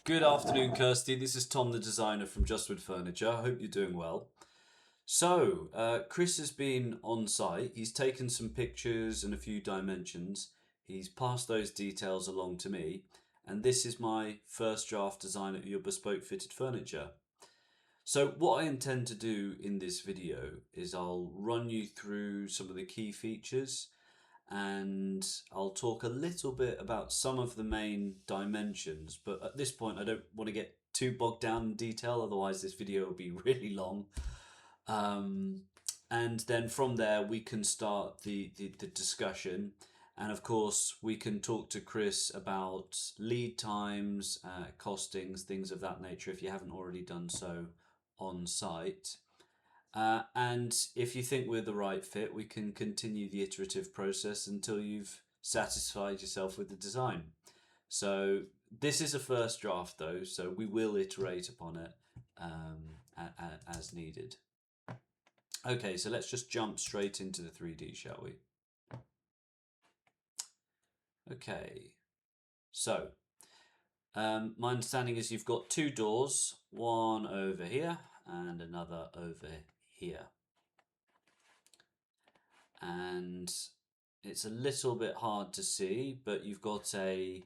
Good afternoon, Kirsty. This is Tom, the designer from Justwood Furniture. I hope you're doing well. So, Chris has been on site. He's taken some pictures and a few dimensions. He's passed those details along to me. And this is my first draft design of your bespoke fitted furniture. So what I intend to do in this video is I'll run you through some of the key features, and I'll talk a little bit about some of the main dimensions, but at this point I don't want to get too bogged down in detail, otherwise this video will be really long. And then from there we can start the discussion, and of course we can talk to Chris about lead times, costings, things of that nature if you haven't already done so on site. And if you think we're the right fit, we can continue the iterative process until you've satisfied yourself with the design. So this is a first draft though, so we will iterate upon it as needed. Okay, so let's just jump straight into the 3D, shall we? Okay, so my understanding is you've got two doors, one over here and another over here. And it's a little bit hard to see, but you've got a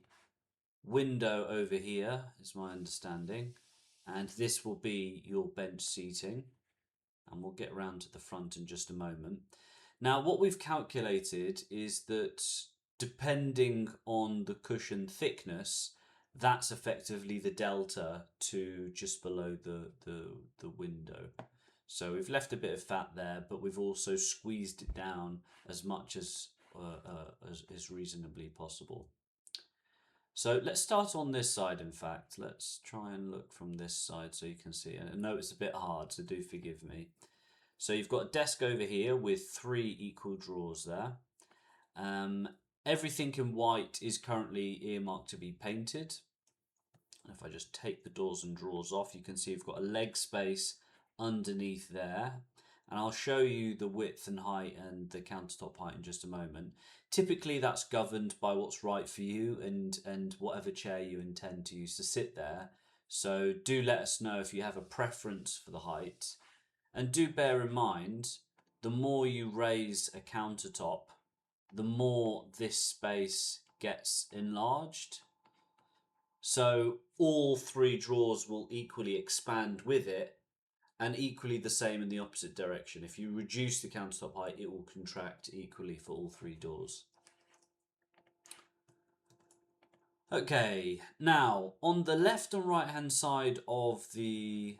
window over here, is my understanding, and this will be your bench seating, and we'll get around to the front in just a moment. Now what we've calculated is that depending on the cushion thickness, that's effectively the delta to just below the window. So we've left a bit of fat there, but we've also squeezed it down as much as is reasonably possible. So let's start on this side. In fact, let's try and look from this side so you can see. And I know it's a bit hard, so do forgive me. So you've got a desk over here with 3 equal drawers there. Everything in white is currently earmarked to be painted. And if I just take the doors and drawers off, you can see you've got a leg space underneath there, and I'll show you the width and height and the countertop height in just a moment. Typically that's governed by what's right for you and whatever chair you intend to use to sit there, so do let us know if you have a preference for the height. And do bear in mind, the more you raise a countertop, the more this space gets enlarged. So all 3 drawers will equally expand with it, and equally the same in the opposite direction. If you reduce the countertop height, it will contract equally for all 3 doors. Okay, now on the left and right hand side of the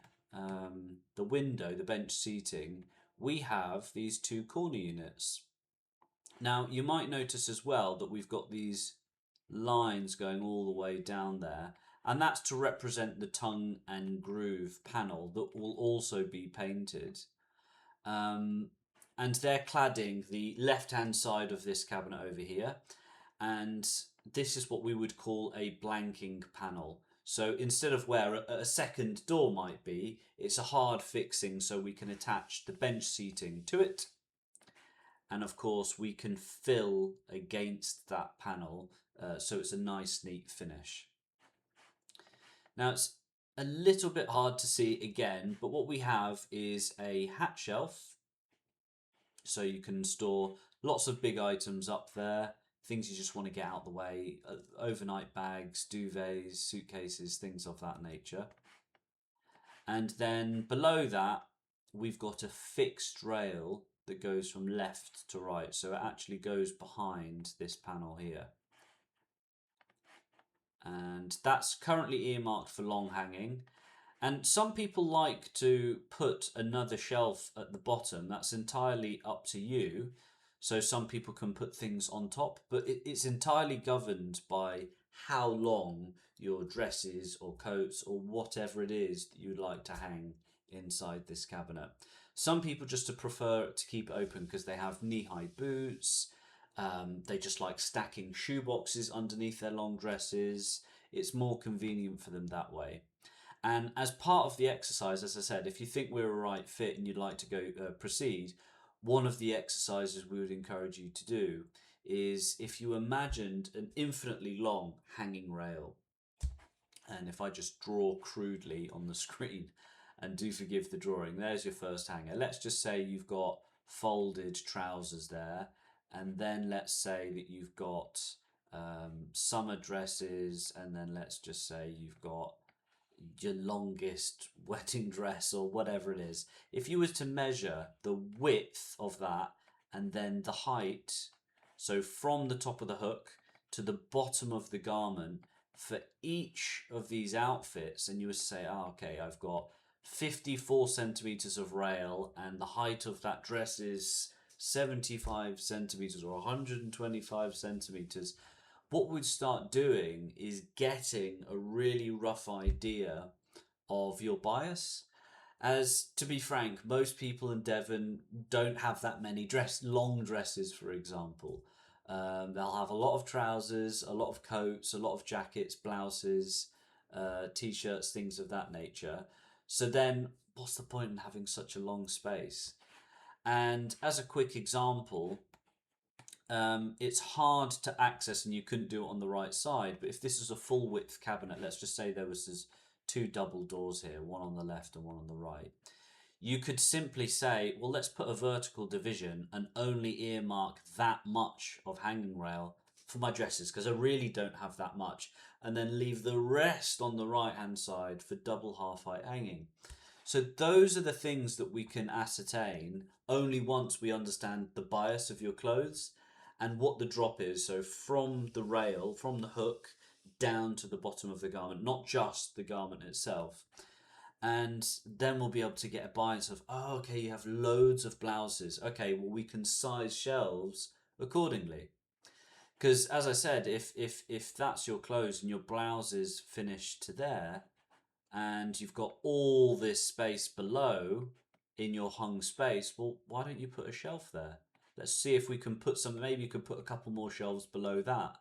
window, the bench seating, we have these 2 corner units. Now you might notice as well that we've got these lines going all the way down there, and that's to represent the tongue and groove panel that will also be painted. And they're cladding the left hand side of this cabinet over here, and this is what we would call a blanking panel. So instead of where a second door might be, it's a hard fixing, so we can attach the bench seating to it, and of course we can fill against that panel, so it's a nice neat finish. Now it's a little bit hard to see again, but what we have is a hat shelf, so you can store lots of big items up there, things you just want to get out the way, overnight bags, duvets, suitcases, things of that nature. And then below that we've got a fixed rail that goes from left to right, so it actually goes behind this panel here. And that's currently earmarked for long hanging, and some people like to put another shelf at the bottom. That's entirely up to you, so some people can put things on top, but it's entirely governed by how long your dresses or coats or whatever it is that you'd like to hang inside this cabinet. Some people just prefer to keep it open because they have knee-high boots. They just like stacking shoe boxes underneath their long dresses. It's more convenient for them that way. And as part of the exercise, as I said, if you think we're a right fit and you'd like to go proceed, one of the exercises we would encourage you to do is if you imagined an infinitely long hanging rail, And if I just draw crudely on the screen, and do forgive the drawing, there's your first hanger. Let's just say you've got folded trousers there, and then let's say that you've got summer dresses, and then let's just say you've got your longest wedding dress or whatever it is. If you was to measure the width of that and then the height, so from the top of the hook to the bottom of the garment for each of these outfits, and you would say, oh, okay, I've got 54 centimeters of rail and the height of that dress is 75 centimeters or 125 centimeters, what we'd start doing is getting a really rough idea of your bias. As to be frank, most people in Devon don't have that many long dresses, for example. They'll have a lot of trousers, a lot of coats, a lot of jackets, blouses, t-shirts, things of that nature. So then what's the point in having such a long space? And as a quick example, it's hard to access and you couldn't do it on the right side. But if this is a full width cabinet, let's just say there was two double doors here, one on the left and one on the right. You could simply say, well, let's put a vertical division and only earmark that much of hanging rail for my dresses, because I really don't have that much, and then leave the rest on the right hand side for double half height hanging. So those are the things that we can ascertain only once we understand the bias of your clothes and what the drop is. So from the rail, from the hook down to the bottom of the garment, not just the garment itself. And then we'll be able to get a bias of, oh, okay, you have loads of blouses. Okay, well, we can size shelves accordingly. Because as I said, if that's your clothes and your blouse is finished to there, and you've got all this space below in your hung space, well, why don't you put a shelf there? Let's see if we can put some, maybe you could put a couple more shelves below that.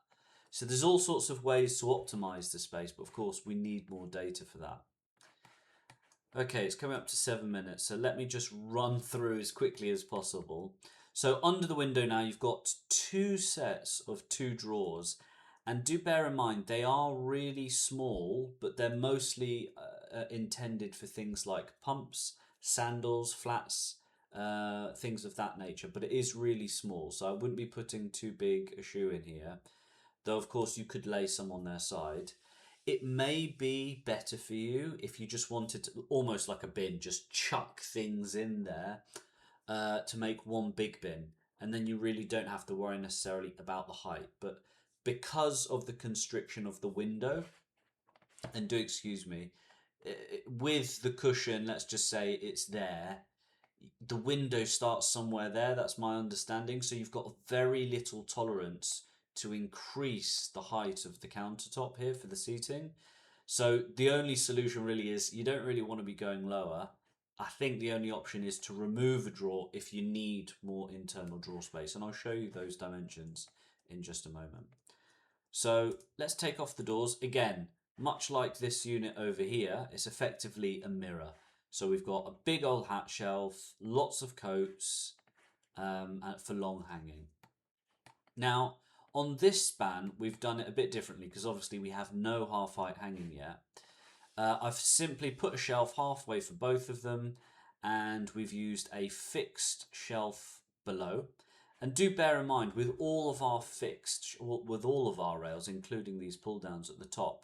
So there's all sorts of ways to optimize the space, but of course we need more data for that. Okay, it's coming up to 7 minutes, so let me just run through as quickly as possible. So under the window now, you've got two sets of two drawers, and do bear in mind they are really small, but they're mostly intended for things like pumps, sandals, flats, things of that nature, but it is really small, so I wouldn't be putting too big a shoe in here, though of course you could lay some on their side. It may be better for you if you just wanted to, almost like a bin, just chuck things in there to make one big bin. And then you really don't have to worry necessarily about the height. But because of the constriction of the window, and do excuse me, with the cushion, let's just say it's there, the window starts somewhere there, that's my understanding. So you've got very little tolerance to increase the height of the countertop here for the seating. So the only solution really is you don't really want to be going lower. I think the only option is to remove a drawer if you need more internal drawer space. And I'll show you those dimensions in just a moment. So let's take off the doors. Again, much like this unit over here, it's effectively a mirror. So we've got a big old hat shelf, lots of coats for long hanging. Now, on this span, we've done it a bit differently because obviously we have no half height hanging yet. I've simply put a shelf halfway for both of them, and we've used a fixed shelf below. And do bear in mind, with all of our rails, including these pull downs at the top,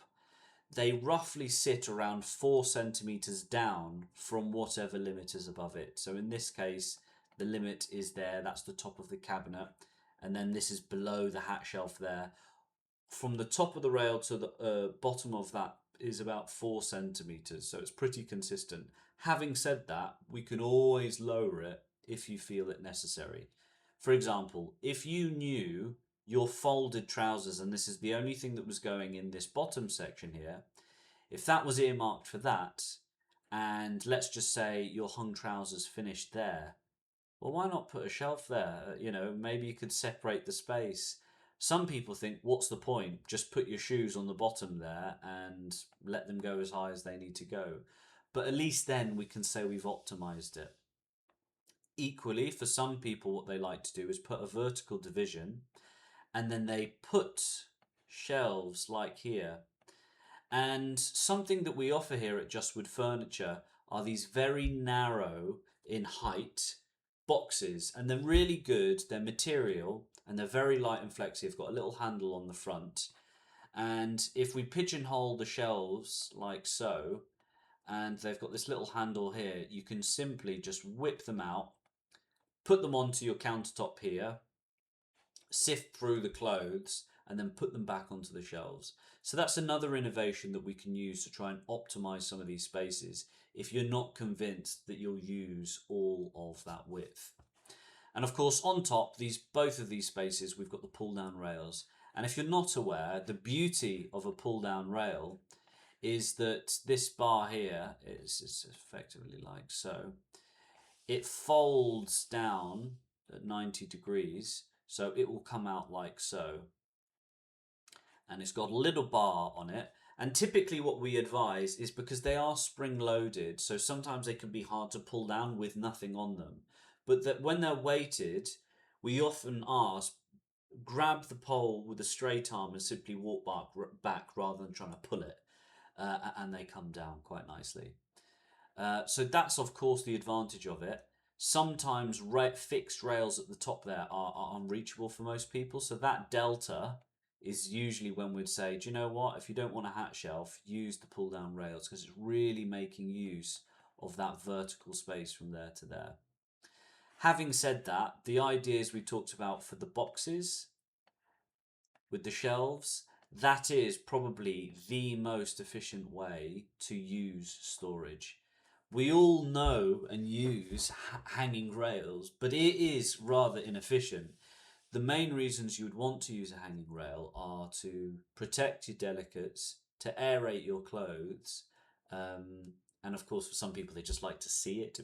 they roughly sit around 4 centimeters down from whatever limit is above it. So in this case, the limit is there, that's the top of the cabinet, and then this is below the hat shelf there. From the top of the rail to the bottom of that is about 4 centimeters, so it's pretty consistent. Having said that, we can always lower it if you feel it necessary. For example, if you knew your folded trousers, and this is the only thing that was going in this bottom section here, if that was earmarked for that, and let's just say your hung trousers finished there, well, why not put a shelf there? You know, maybe you could separate the space. Some people think, what's the point? Just put your shoes on the bottom there and let them go as high as they need to go. But at least then we can say we've optimized it. Equally, for some people, what they like to do is put a vertical division and then they put shelves like here. And something that we offer here at Just Wood Furniture are these very narrow in height boxes, and they're really good. They're material and they're very light and flexy. They've got a little handle on the front. And if we pigeonhole the shelves like so, and they've got this little handle here, you can simply just whip them out, put them onto your countertop here, sift through the clothes, and then put them back onto the shelves. So that's another innovation that we can use to try and optimize some of these spaces if you're not convinced that you'll use all of that width. And of course, on top, both of these spaces, we've got the pull-down rails. And if you're not aware, the beauty of a pull-down rail is that this bar here is effectively like so. It folds down at 90 degrees, so it will come out like so. And it's got a little bar on it. And typically what we advise is, because they are spring loaded, so sometimes they can be hard to pull down with nothing on them. But that when they're weighted, we often ask, grab the pole with a straight arm and simply walk back rather than trying to pull it. And they come down quite nicely. So that's of course the advantage of it. Sometimes fixed rails at the top there are unreachable for most people. So that delta is usually when we'd say, do you know what? If you don't want a hat shelf, use the pull down rails, because it's really making use of that vertical space from there to there. Having said that, the ideas we talked about for the boxes with the shelves, that is probably the most efficient way to use storage. We all know and use hanging rails, but it is rather inefficient. The main reasons you would want to use a hanging rail are to protect your delicates, to aerate your clothes, and of course for some people they just like to see it. It's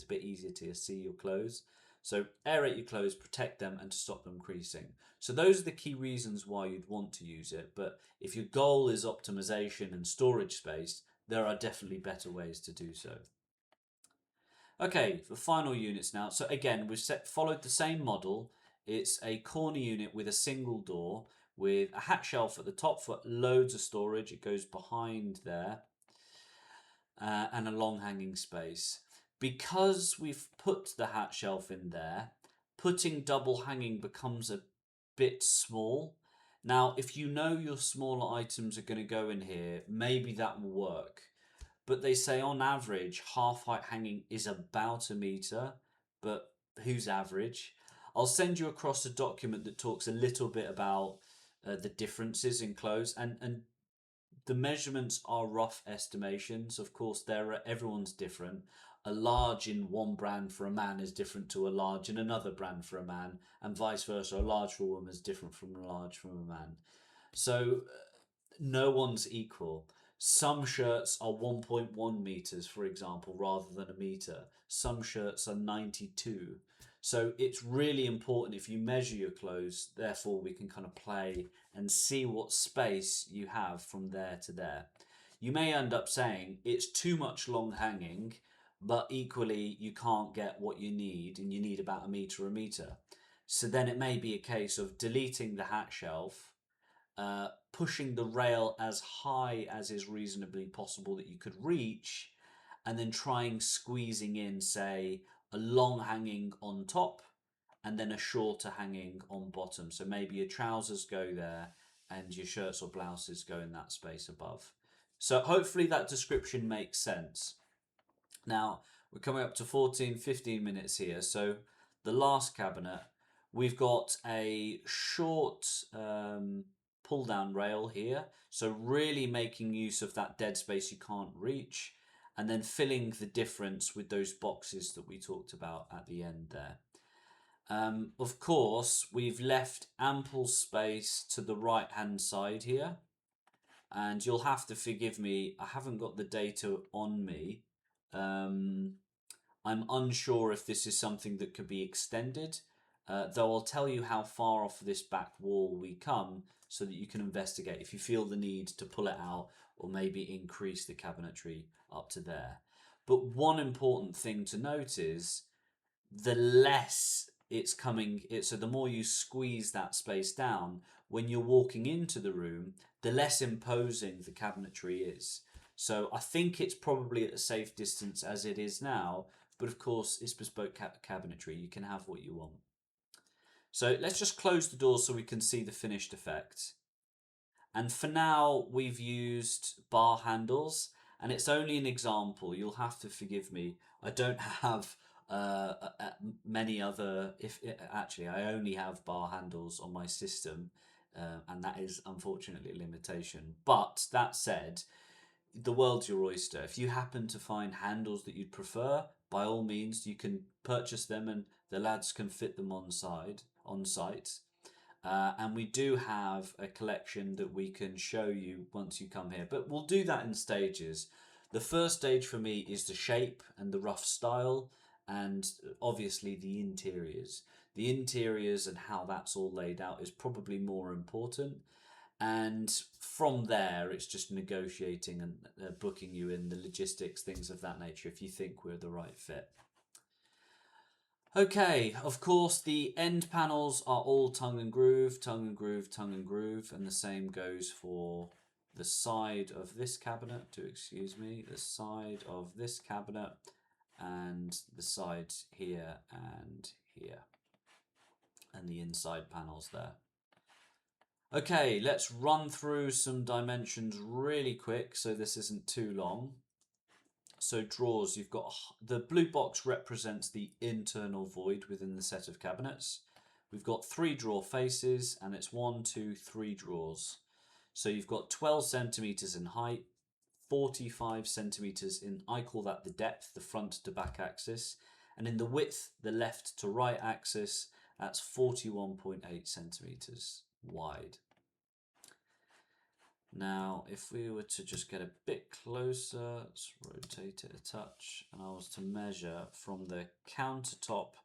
a bit easier to see your clothes. So aerate your clothes, protect them, and to stop them creasing. So those are the key reasons why you'd want to use it. But if your goal is optimization and storage space, there are definitely better ways to do so. Okay, for final units now. So again, we've followed the same model. It's a corner unit with a single door with a hat shelf at the top for loads of storage. It goes behind there, and a long hanging space. Because we've put the hat shelf in there, putting double hanging becomes a bit small. Now, if you know your smaller items are going to go in here, maybe that will work. But they say on average, half height hanging is about a meter, but who's average? I'll send you across a document that talks a little bit about the differences in clothes, and the measurements are rough estimations. Of course, everyone's different. A large in one brand for a man is different to a large in another brand for a man, and vice versa. A large for a woman is different from a large from a man. So no one's equal. Some shirts are 1.1 meters, for example, rather than a meter. Some shirts are 92. So it's really important if you measure your clothes, therefore we can kind of play and see what space you have from there to there. You may end up saying it's too much long hanging, but equally you can't get what you need and you need about a meter. So then it may be a case of deleting the hat shelf, pushing the rail as high as is reasonably possible that you could reach, and then trying squeezing in, say, a long hanging on top and then a shorter hanging on bottom. So maybe your trousers go there and your shirts or blouses go in that space above. So hopefully that description makes sense. Now, we're coming up to 15 minutes here. So the last cabinet, we've got a short pull down rail here. So really making use of that dead space you can't reach, and then filling the difference with those boxes that we talked about at the end there. Of course, we've left ample space to the right hand side here, and you'll have to forgive me, I haven't got the data on me. I'm unsure if this is something that could be extended, though I'll tell you how far off this back wall we come so that you can investigate if you feel the need to pull it out or maybe increase the cabinetry up to there. But one important thing to note is the less it's coming, so the more you squeeze that space down, when you're walking into the room, the less imposing the cabinetry is. So I think it's probably at a safe distance as it is now, but of course it's bespoke cabinetry. You can have what you want. So let's just close the door so we can see the finished effect. And for now, we've used bar handles, and it's only an example. You'll have to forgive me. I don't have many other. If actually, I only have bar handles on my system, and that is unfortunately a limitation. But that said, the world's your oyster. If you happen to find handles that you'd prefer, by all means, you can purchase them, and the lads can fit them on site. And we do have a collection that we can show you once you come here, but we'll do that in stages. The first stage for me is the shape and the rough style, and obviously the interiors. The interiors and how that's all laid out is probably more important. And from there, it's just negotiating and booking you in the logistics, things of that nature, if you think we're the right fit. Okay, of course, the end panels are all tongue and groove, tongue and groove, tongue and groove, and the same goes for the side of this cabinet, the side of this cabinet, and the sides here and here, and the inside panels there. Okay, let's run through some dimensions really quick so this isn't too long. So drawers, you've got the blue box represents the internal void within the set of cabinets. We've got 3 drawer faces, and it's 1, 2, 3 drawers. So you've got 12 centimeters in height, 45 centimeters in, I call that the depth, the front to back axis, and in the width, the left to right axis, that's 41.8 centimeters wide. Now, if we were to just get a bit closer, let's rotate it a touch, and I was to measure from the countertop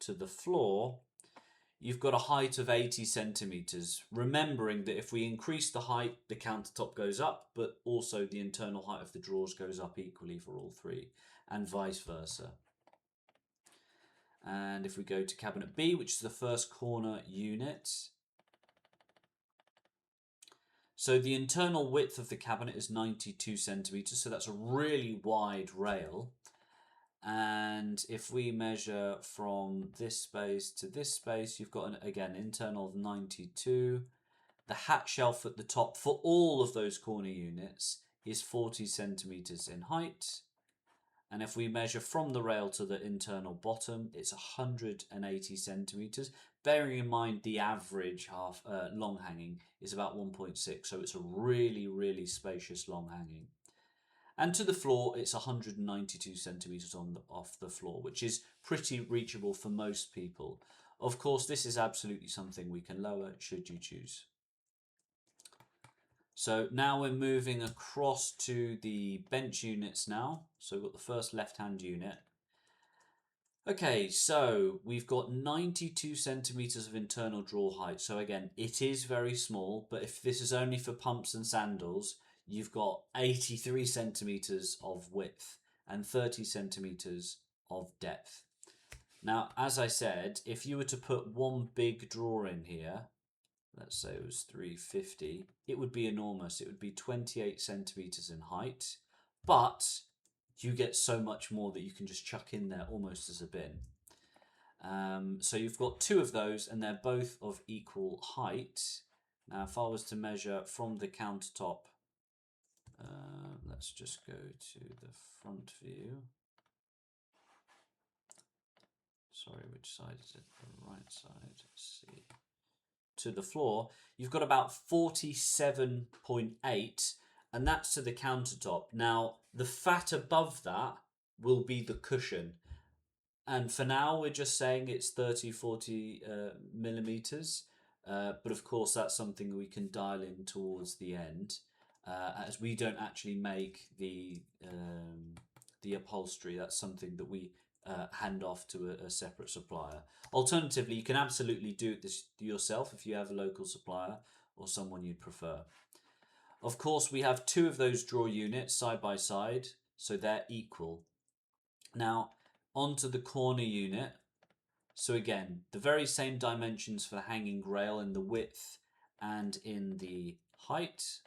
to the floor, you've got a height of 80 centimeters. Remembering that if we increase the height, the countertop goes up, but also the internal height of the drawers goes up equally for all 3, and vice versa. And if we go to cabinet B, which is the first corner unit, so the internal width of the cabinet is 92 centimeters, so that's a really wide rail. And if we measure from this space to this space, you've got, again, internal of 92. The hat shelf at the top for all of those corner units is 40 centimeters in height. And if we measure from the rail to the internal bottom, it's 180 centimeters. Bearing in mind the average long hanging is about 1.6, so it's a really, really spacious long hanging. And to the floor, it's 192 centimeters off the floor, which is pretty reachable for most people. Of course, this is absolutely something we can lower should you choose. So now we're moving across to the bench units now. So we've got the first left-hand unit. Okay, so we've got 92 centimeters of internal drawer height. So again, it is very small, but if this is only for pumps and sandals, you've got 83 centimeters of width and 30 centimeters of depth. Now, as I said, if you were to put one big drawer in here, let's say it was 350, it would be enormous. It would be 28 centimeters in height, but you get so much more that you can just chuck in there almost as a bin. So you've got 2 of those, and they're both of equal height. Now, if I was to measure from the countertop, let's just go to the front view. Sorry, which side is it? The right side. Let's see. To the floor, you've got about 47.8, and that's to the countertop. Now, the fat above that will be the cushion. And for now, we're just saying it's 30-40 millimeters. But of course, that's something we can dial in towards the end, as we don't actually make the upholstery. That's something that we hand off to a separate supplier. Alternatively, you can absolutely do this yourself if you have a local supplier or someone you'd prefer. Of course, we have 2 of those drawer units side by side, so they're equal. Now, onto the corner unit. So again, the very same dimensions for the hanging rail in the width and in the height.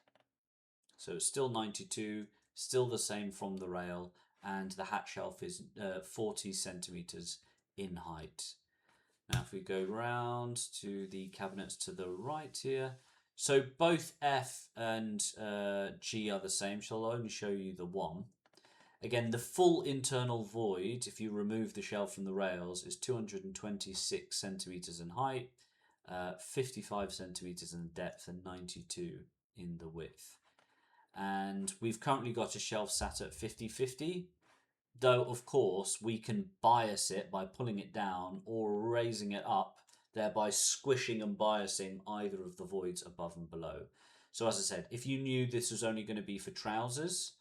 So it's still 92, still the same from the rail, and the hat shelf is 40 centimeters in height. Now if we go round to the cabinets to the right here, so both F and G are the same, so I'll only show you the one. Again, the full internal void, if you remove the shelf from the rails, is 226 centimeters in height, 55 centimeters in depth, and 92 in the width. And we've currently got a shelf sat at 50-50, though of course we can bias it by pulling it down or raising it up, thereby squishing and biasing either of the voids above and below. So as I said, if you knew this was only going to be for trousers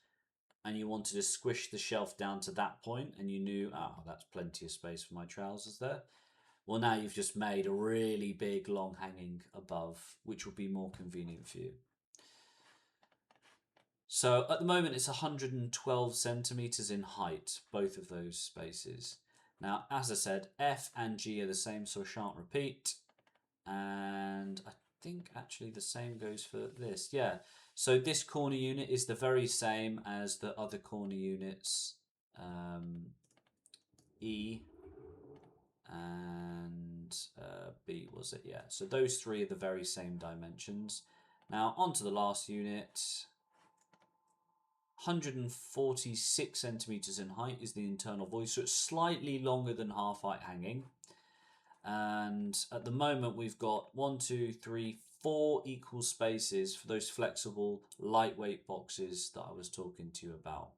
and you wanted to squish the shelf down to that point and you knew, oh, that's plenty of space for my trousers there, well, now you've just made a really big long hanging above, which would be more convenient for you. So at the moment it's 112 centimeters in height, both of those spaces. Now, as I said, F and G are the same, so I shan't repeat. And I think actually the same goes for this. Yeah, so this corner unit is the very same as the other corner units, E and B, was it? Yeah, so those three are the very same dimensions. Now onto the last unit. 146 centimeters in height is the internal void, so it's slightly longer than half height hanging. And at the moment we've got 4 equal spaces for those flexible lightweight boxes that I was talking to you about.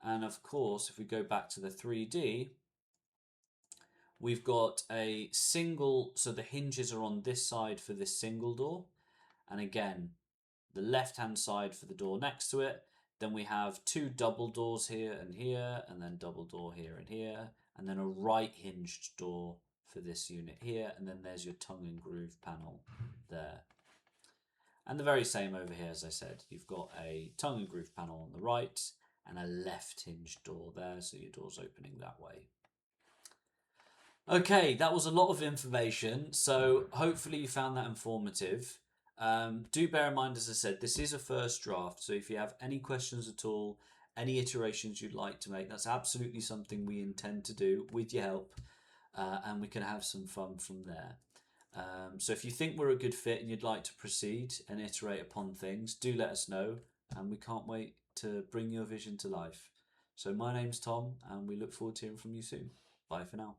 And of course, if we go back to the 3D, we've got a single, so the hinges are on this side for this single door, and again the left hand side for the door next to it. Then we have 2 double doors here, and then double door here and here, and then a right hinged door for this unit here, and then there's your tongue and groove panel there. And the very same over here, as I said, you've got a tongue and groove panel on the right and a left hinged door there, so your door's opening that way. Okay, that was a lot of information, so hopefully you found that informative. Do bear in mind, as I said, this is a first draft, so if you have any questions at all, any iterations you'd like to make, that's absolutely something we intend to do with your help, and we can have some fun from there. So if you think we're a good fit and you'd like to proceed and iterate upon things, do let us know, and we can't wait to bring your vision to life. So my name's Tom, and we look forward to hearing from you soon. Bye for now.